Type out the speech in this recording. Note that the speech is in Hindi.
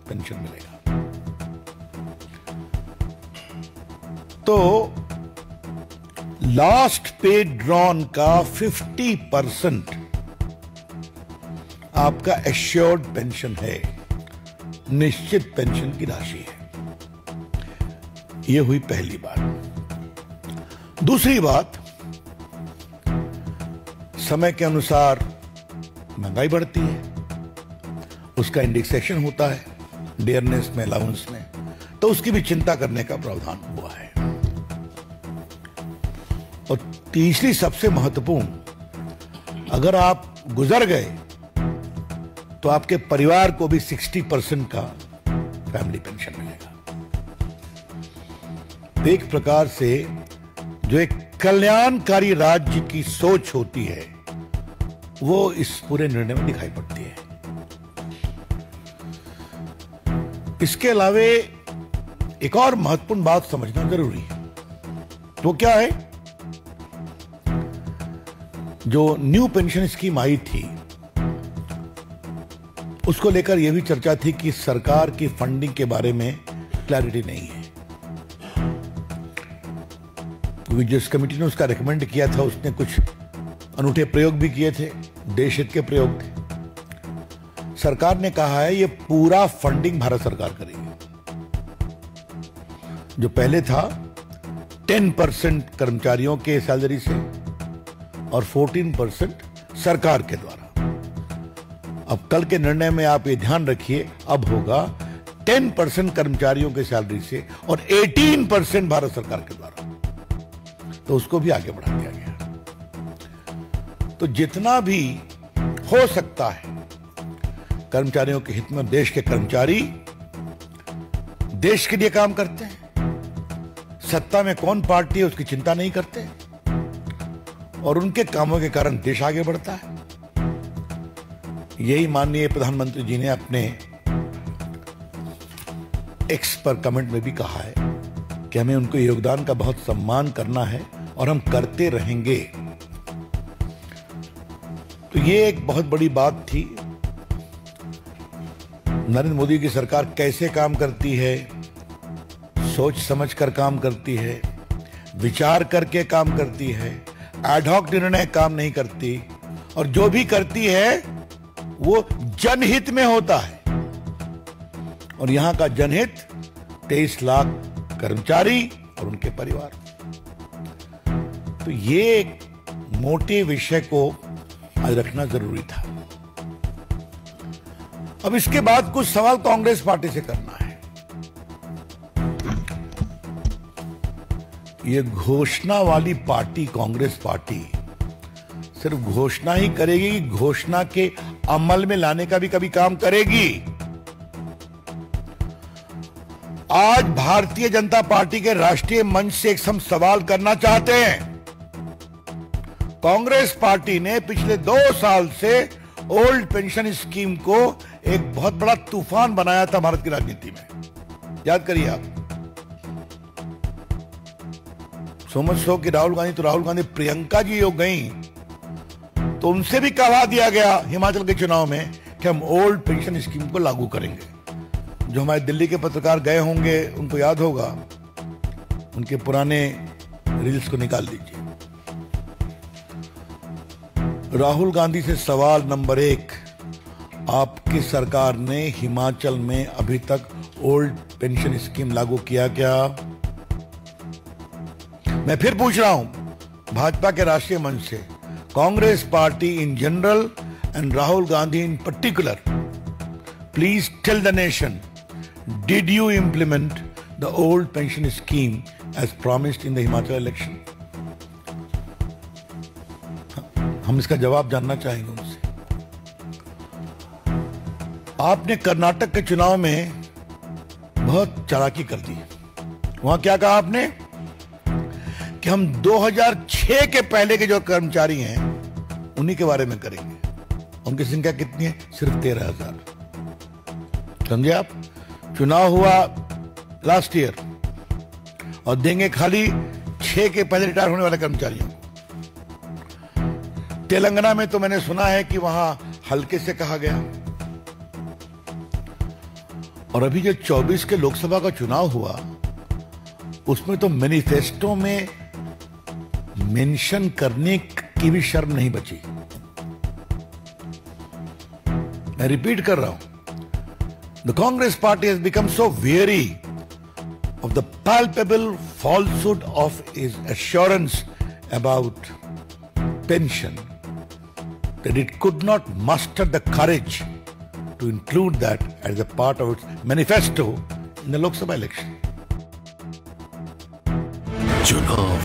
पेंशन मिलेगा। तो लास्ट पे ड्रॉन का 50% आपका एश्योर्ड पेंशन है, निश्चित पेंशन की राशि है। यह हुई पहली बात। दूसरी बात, समय के अनुसार महंगाई बढ़ती है, उसका इंडेक्सेशन होता है डियरनेस में, अलाउंस में, तो उसकी भी चिंता करने का प्रावधान हुआ है। और तीसरी सबसे महत्वपूर्ण, अगर आप गुजर गए तो आपके परिवार को भी 60% का फैमिली पेंशन मिलेगा। एक प्रकार से जो एक कल्याणकारी राज्य की सोच होती है वो इस पूरे निर्णय में दिखाई पड़ती है। इसके अलावा एक और महत्वपूर्ण बात समझना जरूरी है। वो क्या है? जो न्यू पेंशन स्कीम आई थी उसको लेकर यह भी चर्चा थी कि सरकार की फंडिंग के बारे में क्लैरिटी नहीं है, क्योंकि जिस कमेटी ने उसका रिकमेंड किया था उसने कुछ अनूठे प्रयोग भी किए थे, देश हित के प्रयोग थे। सरकार ने कहा है यह पूरा फंडिंग भारत सरकार करेगी। जो पहले था 10% कर्मचारियों के सैलरी से और 14% सरकार के द्वारा। अब कल के निर्णय में आप ये ध्यान रखिए, अब होगा 10% कर्मचारियों के सैलरी से और 18% भारत सरकार के द्वारा। तो उसको भी आगे बढ़ा दिया गया। तो जितना भी हो सकता है कर्मचारियों के हित में, देश के कर्मचारी देश के लिए काम करते हैं, सत्ता में कौन पार्टी है उसकी चिंता नहीं करते, और उनके कामों के कारण देश आगे बढ़ता है। यही माननीय प्रधानमंत्री जी ने अपने एक्स पर कमेंट में भी कहा है कि हमें उनके योगदान का बहुत सम्मान करना है और हम करते रहेंगे। तो ये एक बहुत बड़ी बात थी। नरेंद्र मोदी की सरकार कैसे काम करती है, सोच समझ कर काम करती है, विचार करके काम करती है, एड हॉक निर्णय काम नहीं करती, और जो भी करती है वो जनहित में होता है। और यहां का जनहित 23 लाख कर्मचारी और उनके परिवार। तो ये एक मोटे विषय को आज रखना जरूरी था। अब इसके बाद कुछ सवाल कांग्रेस पार्टी से करना है। ये घोषणा वाली पार्टी कांग्रेस पार्टी सिर्फ घोषणा ही करेगी, घोषणा के अमल में लाने का भी कभी काम करेगी। आज भारतीय जनता पार्टी के राष्ट्रीय मंच से एक हम सवाल करना चाहते हैं। कांग्रेस पार्टी ने पिछले 2 साल से ओल्ड पेंशन स्कीम को एक बहुत बड़ा तूफान बनाया था भारत की राजनीति में। याद करिए आप, समझ सो कि राहुल गांधी प्रियंका जी हो गई तो उनसे भी कहवा दिया गया हिमाचल के चुनाव में कि हम ओल्ड पेंशन स्कीम को लागू करेंगे। जो हमारे दिल्ली के पत्रकार गए होंगे उनको याद होगा, उनके पुराने रील्स को निकाल दीजिए। राहुल गांधी से सवाल नंबर 1, आपकी सरकार ने हिमाचल में अभी तक ओल्ड पेंशन स्कीम लागू किया क्या? मैं फिर पूछ रहा हूं भाजपा के राष्ट्रीय मंच से, Congress party in general and Rahul Gandhi in particular, please tell the nation, did you implement the old pension scheme as promised in the Himachal election? हम इसका जवाब जानना चाहेंगे उनसे। आपने कर्नाटक के चुनाव में बहुत चालाकी कर दी। वहां क्या कहा आपने कि हम 2006 के पहले के जो कर्मचारी हैं उन्हीं के बारे में करेंगे। उनकी संख्या कितनी है? सिर्फ 13,000। समझे आप? चुनाव हुआ लास्ट ईयर और देंगे खाली 6 के पहले रिटायर होने वाले कर्मचारियों को। तेलंगाना में तो मैंने सुना है कि वहां हल्के से कहा गया। और अभी जो 24 के लोकसभा का चुनाव हुआ उसमें तो मैनिफेस्टो में मेंशन करने की भी शर्म नहीं बची। मैं रिपीट कर रहा हूं, the Congress party has become so very of the palpable falsehood of his assurance about pension that it could not muster the courage to include that as a part of its manifesto in the Lok Sabha election. चुनाव